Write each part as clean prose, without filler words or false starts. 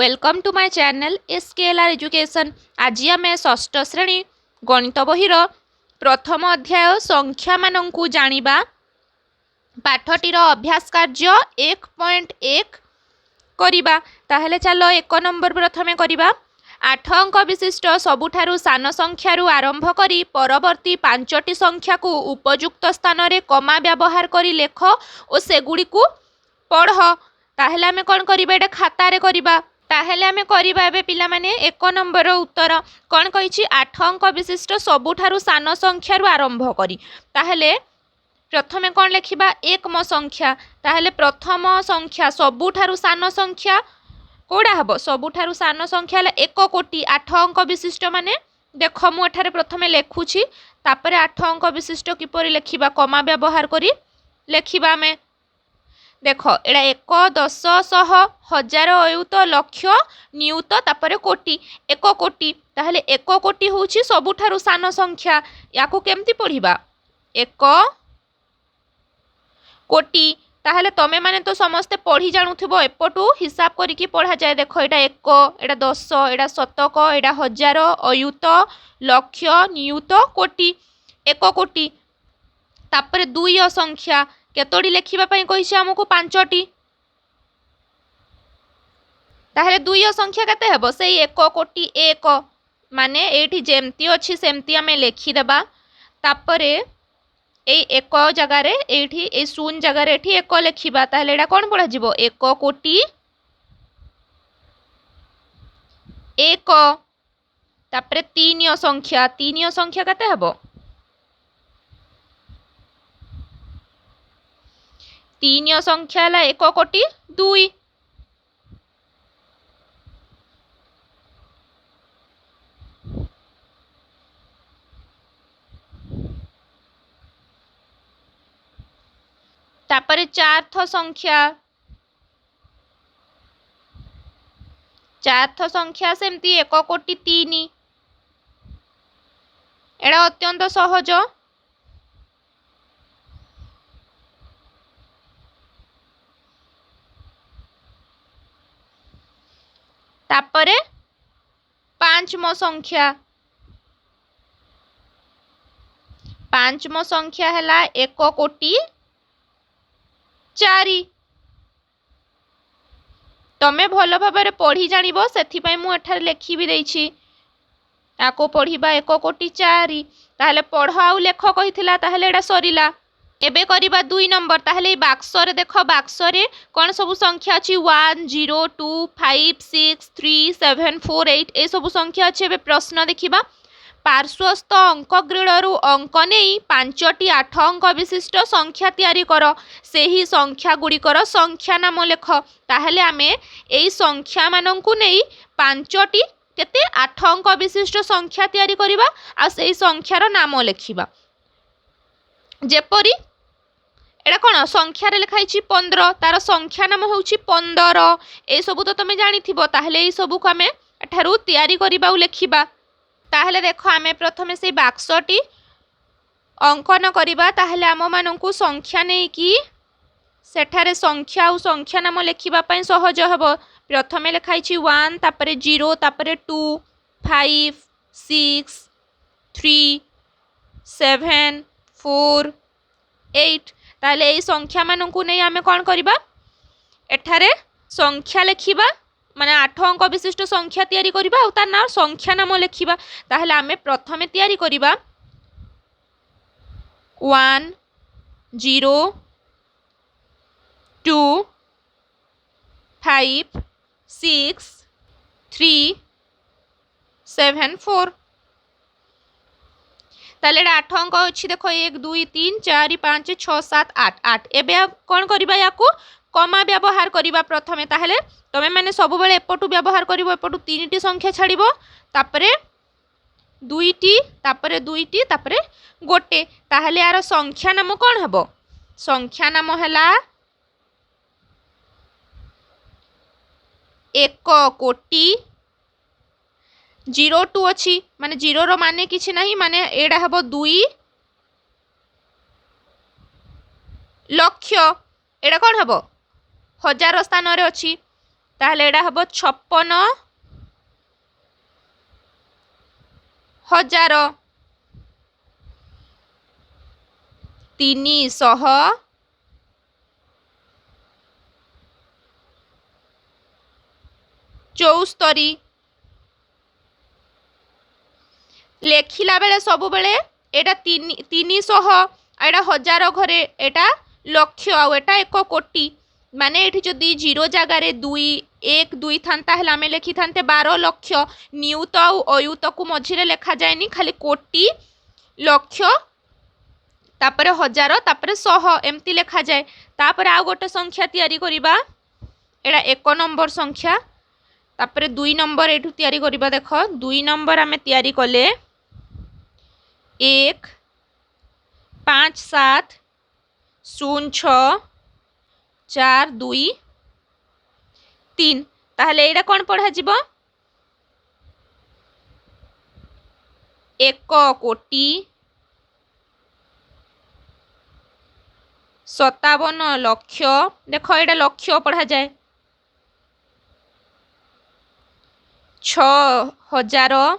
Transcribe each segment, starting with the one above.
Welcome to my channel SKLR education. आज आम षष्ठ श्रेणी गणित बहीर प्रथम अध्याय संख्या मानू जानिबा। पाठटीर अभ्यास कार्य 1.1 करिबा। ताहले चलो 1 नंबर प्रथमे करिबा। 8 अंक विशिष्ट सबुठारु सान संख्यारु आरंभ करी परवर्ती 5टी संख्या को उपयुक्त स्थान रे कमा व्यवहार करी लेख और सेगुड़ी को पढ़। ताहले आमे कोन करिबा, एटा खाता रे करिबा। ताहले आमे करिबा एबे पिला माने 1 नंबर उत्तर कोन कहिछि 8 अंक विशिष्ट सबुठारु सान संख्यारु आरंभ करी। ताहले प्रथमे कोन लेखिबा एकम संख्या। ताहले प्रथम संख्या सबुठारु सान संख्या कोडा हबो, सबुठारु सान संख्या हला 1 कोटी। 8 अंक विशिष्ट माने देख मु एठारे प्रथमे लेखुछि, तापरे 8 अंक विशिष्ट किपरि लेखिबा कमा व्यवहार करी लेखिबा। आमे देख एडा 1 10 100 1000 अयुत लक्ष नियुत तापरे कोटी 1 कोटी। ताहले 1 कोटी होछि सबुठारु सान संख्या। याकू केमती पढ़िबा 1 कोटी। ताहले तमे माने तो समस्ते पढ़ी जानुथिबो, एपटू हिसाब करिकी पढ़ा जाए। देखो एटा 1 एटा 10 एटा शतक एटा हजार अयुत लक्ष नियुत कोटी 1 कोटी। तापरे 2 संख्या केतोडी लेखिबा पई कहिछि हमकु 5टी। ताहले 2 संख्या केते हेबो सेई 1 कोटी 1 माने एठी जेमती अछि सेमती हमें लेखि देबा। तापरे ए 1 जगह रे एठी ए 0 जगह रे एठी 1 लेखिबा। ताहले एडा कोन पढ़ा जिवो 1 कोटी 1। तापरे 3 संख्या केते हेबो 3 संख्या हला 1 कोटी 2। तापरे 4 संख्या सेमती 1 कोटी 3। एडा अत्यंत सहज। तापरे 5 संख्या हला 1 कोटी 4। तमे भल भाबरे पढ़ी जानिबो सेथि पई मु एठार लेखि भी देइछि। आको पढ़िबा 1 कोटी 4। ताहले पढ़ आउ लेख कहिथिला, ताहले एडा सरिला। एबे करिबा 2 नंबर। ताहले बाक्स रे देखो, बाक्स रे कोन सब संख्या अछि 1 0 2 5 6 3 7 4 8 ए सब संख्या अछि। एबे प्रश्न देखिबा। पार्श्वस्थ अंक ग्रीडरू अंक नहीं 5टी 8 अंक विशिष्ट संख्या तैयारी कर। सेही संख्या गुड़िकर संख्या नाम लेख। ताहले आमे एई संख्या मानंकु नहीं 5टी केते 8 अंक विशिष्ट संख्या तैयारी करिबा आ सेही संख्यार नाम लेखिबा। जेपरी एडा कोन संख्या रे लिखाइछि 15, तार संख्या नाम होउछि 15। ए सब तो तमे जानिथिबो। ताहले एई सब को आमे एठारु तैयारी करिबा उ लेखिबा। ताहले देखो आमे प्रथमे से बाक्सटी अंकन करिबा। ताहले आम मानंकु संख्या नै कि सेठारे संख्या और संख्या नाम लेखिबा पई सहज हबो। प्रथमे लेखाइछि 1 तापरे 0 तापरे 2 5 6 3 7 4 8। ताहले एई संख्या मानंकु नै आमे कोन करिबा एठारे संख्या लेखिबा, माने 8 अंक विशिष्ट संख्या तैयारी करिबा आ तार नाम संख्या नाम लेखिबा। ताहले आमे प्रथमे तैयारी करिबा 1 0 2 5 6 3 7 4। ताहले 8 अंक अछि देखो 1 2 3 4 5 6 7 8 8। एबे कोन करिबा याकू कमा व्यवहार करिबा प्रथमे। ताहले तमे माने सब बेले एपटू व्यवहार करिवो, एपटू 3टी संख्या छाड़िबो, तापरे 2टी तापरे 2टी तापरे 1। ताहले यार संख्या नाम कोन हबो, संख्या नाम हला 1 कोटी 02 अछि, माने 0 रो माने किछि नाही, माने एडा हबो 2 लक्ष। एडा कोन हबो 1000 स्थान रे अछि। ताहले एडा हबो 56,000 374 लेखिला बेले सब बेले एटा 300 एटा हजार घरे एटा लक्ष आउ एटा 1 कोटी माने एठी जदि 0 जगह रे 2 1 2 थांता हला हमें लेखि थांते 12 लक्ष नियुत आउ अयुत को मझिरे लेखा जायनी खाली कोटी लक्ष तापरे हजार तापरे 100 एमती लेखा जाए। तापरे आ गोटे संख्या तैयारी करिबा एटा 1 नंबर संख्या तापरे 2 नंबर एठू तैयारी करिबा देखो 2 नंबर हमें तैयारी कले 1 5 7 0 6 4 2 3 ताहले एटा कोन पढ़ा जिवो 1 कोटी 57 लक्ष देखो एटा लक्ष पढ़ा जाए 6,000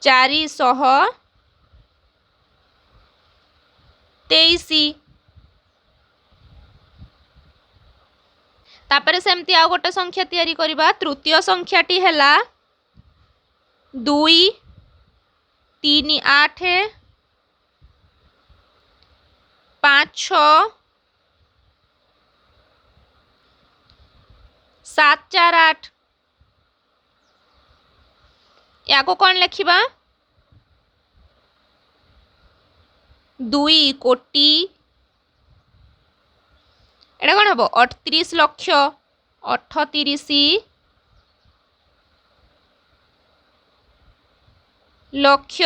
423 तापरे सेमती आ गोटे संख्या तैयारी करिबा तृतीय संख्याटी हैला 2 3 8 5 6 7 4 8 या को कौन लिखिबा 2 कोटी एटा कौन हबो 38 लक्ष 38 लक्ष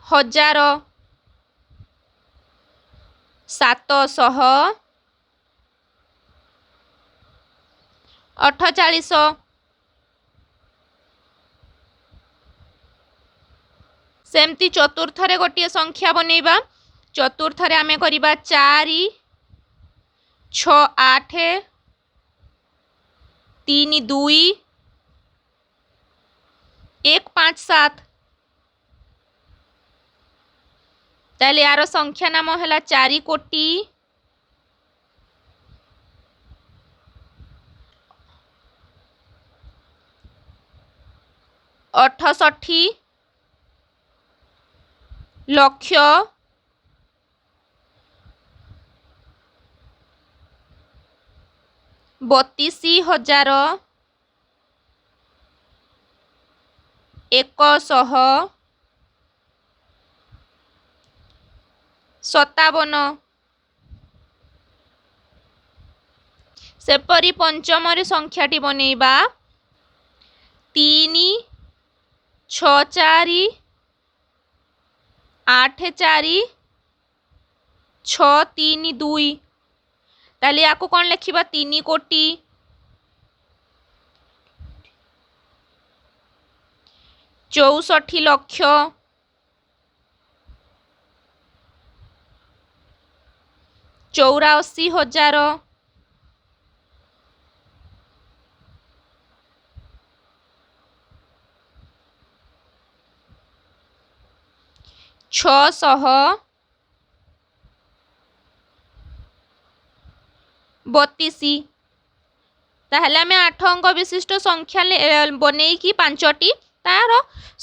56,748 सेमती चतुर्थ रे गोटे संख्या बनेबा चतुर्थ रे आमे करिबा 4 6 8 3 2 1 5 7 ताले यार संख्या नाम हैला 4 कोटी 68 लक्ष 32,157 सेपरी पंचम रे संख्याटी बनेबा 3 6 4 8 4 6 3 2 ताले याको कौन लिखिबा 3 कोटी 64 लक्ष 84,000 632 ताहले आमे 8 अंक विशिष्ट संख्या बनेई कि 5टी तार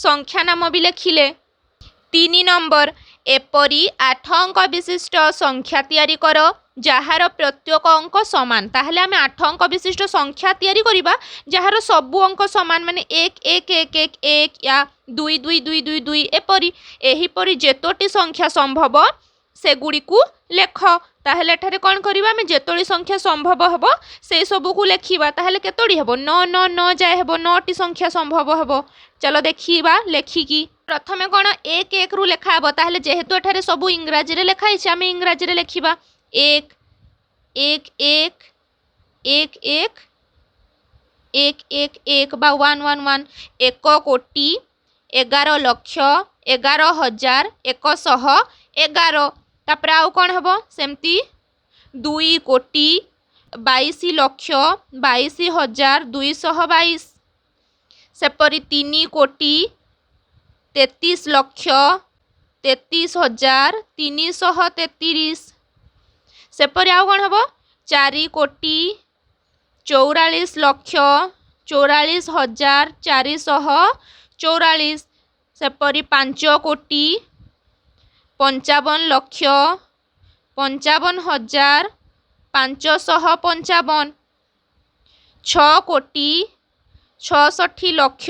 संख्या नाम भी लिखिले 3 नंबर एपरी 8 अंक विशिष्ट संख्या तैयारी कर जहार प्रत्येक अंक समान ताहले आमे 8 अंक विशिष्ट संख्या तैयारी करिबा जहार सबु अंक समान माने 1 1 1 1 1 या 2 2 2 2 2 एपरी एहीपरी जेतोटी संख्या संभव से गुडी को लेख ताहले एठारे कोन करिबा आमे जेतोटी संख्या संभव हबो से सबु को लेखिबा ताहले केतोडी हबो 9 9 9 जाय हबो 9टी संख्या संभव हबो। चलो देखिबा लेखिकी प्रथमे कोन 1 1 रु लेखा हबो ताहले जेहेतु एठारे सबु इंग्रजी रे लेखा हिचे आमे इंग्रजी रे लेखिबा 1 1 1 1 1 एक एक एक बा 111 1 कोटी 11 लक्ष 11,111 तापर आउ कौन हम सेमती 2 कोटी 22 लक्ष 22,222 सेपरी 3 कोटी 33 लक्ष 33,333 सेपरी आउ कौन हम 4 कोटी 44 लक्ष 44,444 सेपरी 5 कोटी 55 लक्ष 55,555 6 कोटी 66 लक्ष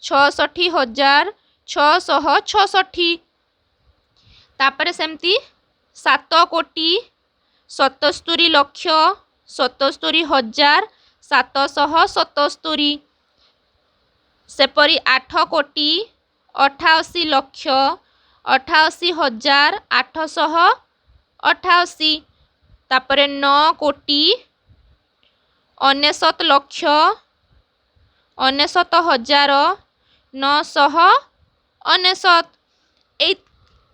66,666 तापर सेमती 7 कोटी 77 लक्ष 77,777 सेपरी 8 कोटी 88 लक्ष 88,888 तापर 9 कोटी 99 लक्ष 99,999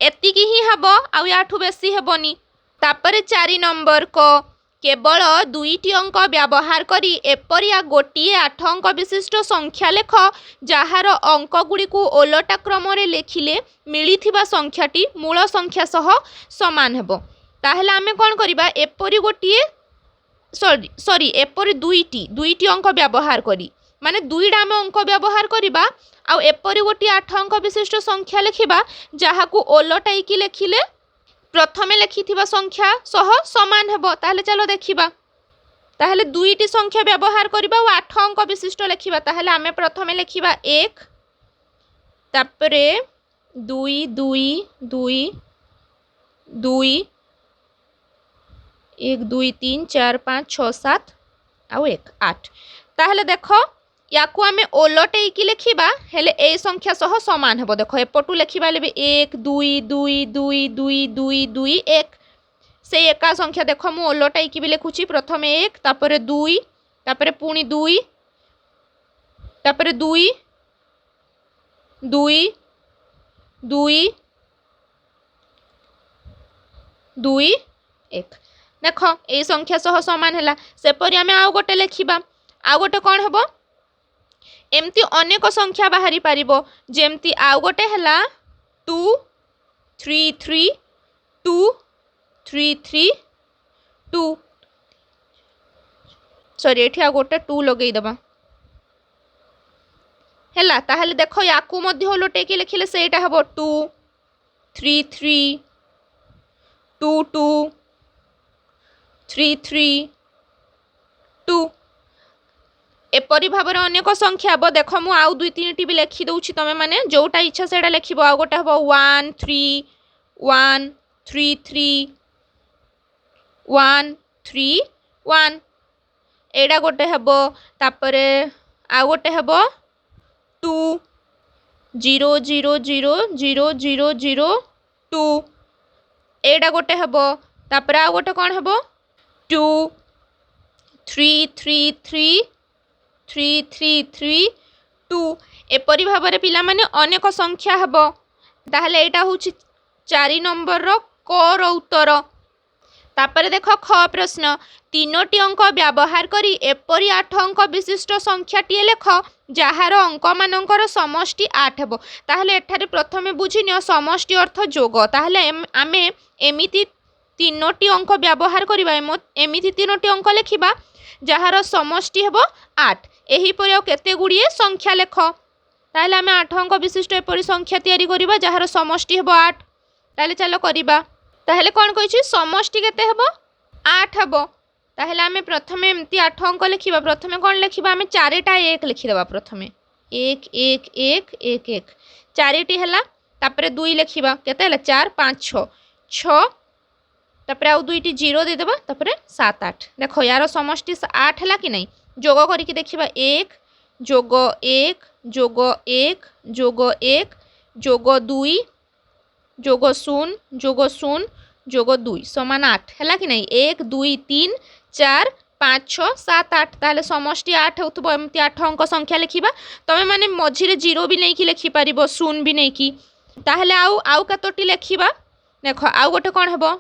एतिकी ही हब आउ याठू बेसी हेबनी। तापर 4 नंबर को केवल 2टी अंक व्यवहार करी एपरिया गोटिए 8 अंक विशिष्ट संख्या लेख जार अंक गुड़ी को ओलटा क्रम रे लेखिले मिलिथिबा संख्याटी मूल संख्या सह समान हेबो। ताहेले आमे कोन करिबा एपरि गोटिए सॉरी एपरि 2टी अंक व्यवहार करी माने 2टा आमे अंक व्यवहार करिबा आ एपरि गोटिए 8 अंक विशिष्ट संख्या लेखिबा जाहाकू ओलटाई की लेखिले प्रथमे लेखिथिबा संख्या सह समान हेबो। ताहले चलो देखिबा ताहले 2टी संख्या व्यवहार करिबा और 8 अंक विशिष्ट लेखिबा। ताहले आमे प्रथमे लेखिबा 1 तापरे 2 2 2 2 1 2 3 4 5 6 7 आउ 1 8 ताहले देखो याकू आमे ओलटेई की लेखिबा हेले ए संख्या सह समान हेबो। देखो एपटू लेखिबा ले 1 2 2 2 2 2 2 1 से एका संख्या देखो मु ओलटाई की भी लेखुची प्रथमे 1 तापरे 2 तापरे पुणी 2 तापरे 2 2 2 2 1 देखो ए संख्या सह समान हैला। सेपरि आमे आउ गोटे लेखिबा आउ गोटे कोन हेबो एमती अनेक संख्या बाहरी पारिबो जेमती आउ गोटे हैला 2 3 3 2 3 3 2 सॉरी एठी आ गोटे 2 लगेई दबा हैला। ताहले देखो याकू मध्ये ओलटे के लिखिले सेटा हबो 2 3 3 2 2 3 3 2 एपरी भावर अनेक संख्या हम देख मु आउ 2-3 टी भी लिखि दउछि तमे माने जोटा इच्छा सेटा लिखिबो। आ गोटे हबो 1 3 1 3 3 1 3 1 एडा गोटे हबो। तापरे आ गोटे हबो 2 0 0 0 0 0 0 2 एडा गोटे हबो। तापरे आ गोटे कोन हबो 2 3 3 3 3 3 3 2 एपरी भाव पिला माने अनेक संख्या हबो। ताहले एटा होछि 4 नंबर रो क रो उत्तर। तापरे देखो ख प्रश्न 3टी अंक व्यवहार करी एपरी 8 अंक विशिष्ट संख्याटी लेख जार अंक मानकर समष्टि 8 हेबो। ताहले एठारे प्रथमे बुझिनियो समष्टि अर्थ जोग। ताहले आमे एमिति 3टी अंक व्यवहार करिबा एमिति 3टी अंक लेखिबा जार समष्टि हेबो 8 एही परि केते गुड़िए संख्या लेख। ताहले आमे 8 अंक विशिष्ट एपरि संख्या तैयारी करिबा जार समष्टि हेबो 8। ताहले चलो करिबा। ताहले कोन कहिछि समष्टि केते हेबो 8 हेबो। ताहले आमे प्रथमे एमती 8 अंक लिखिबा। प्रथमे कोन लिखिबा आमे 4टा 1 लिखि देबा। प्रथमे 1 1 1 1 1 4टी हैला। तापरे 2 लिखिबा केते हैला 4 5 6 6 तापरे आउ 2टी 0 दे देबा। तापरे 7 8 देखो यार समष्टि 8 हैला कि नहीं जोग करिकि देखिबा 1 जोग 1 जोग 1 जोग 1 जोग 2 जोग 0 जोग 0 जोग 2 समान 8 हैला कि नहीं 1 2 3 4 5 6 7 8 ताले समष्टि 8 होतबो एमती 8 अंक संख्या लिखिबा तमे माने मझिरे 0 भी नहीं कि लिखि परिबो शून्य भी नहीं कि ताहले आउ कतोटी लिखिबा देखो आउ गोटे कोन हेबो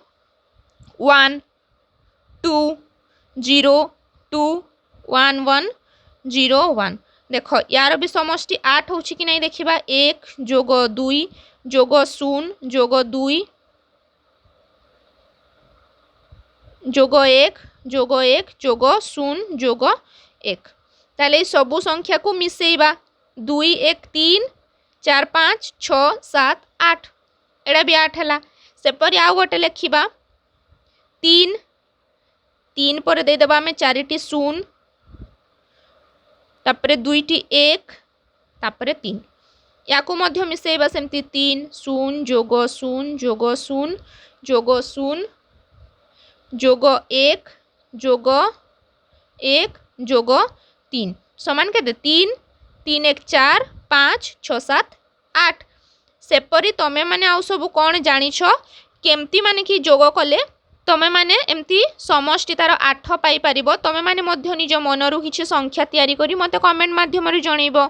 1 2 0 2 1 1 0 1 देखो यार भी समष्टि 8 होछि कि नहीं देखिबा 1 जोग 2 जोग 0 जोग 2 जोग 1 जोग 1 जोग 0 जोग 1 ताले सबु संख्या को मिसेइबा 2 1 3 4 5 6 7 8 एडा भी 8 हला सेपरि आउ गोटे लिखिबा 3 3 पर दे देबा में 4टी 0 तापरे 2टी 1 तापरे 3 याकू मध्य मिसेइबा सेमती 3 0 जोग 0 जोग 0 जोग 0 जोग 1 जोग 1 जोग 3 समान केते 3 3 1 4 5 6 7 8 सेपरी तमे माने आउ सब कोन जानि छ केमती माने कि जोग कले तमे माने एमती समष्टि तार 8 पाई परिबो तमे माने मध्य निज मनरु किछि संख्या तयारी करी मते कमेंट माध्यम रे जणैबो।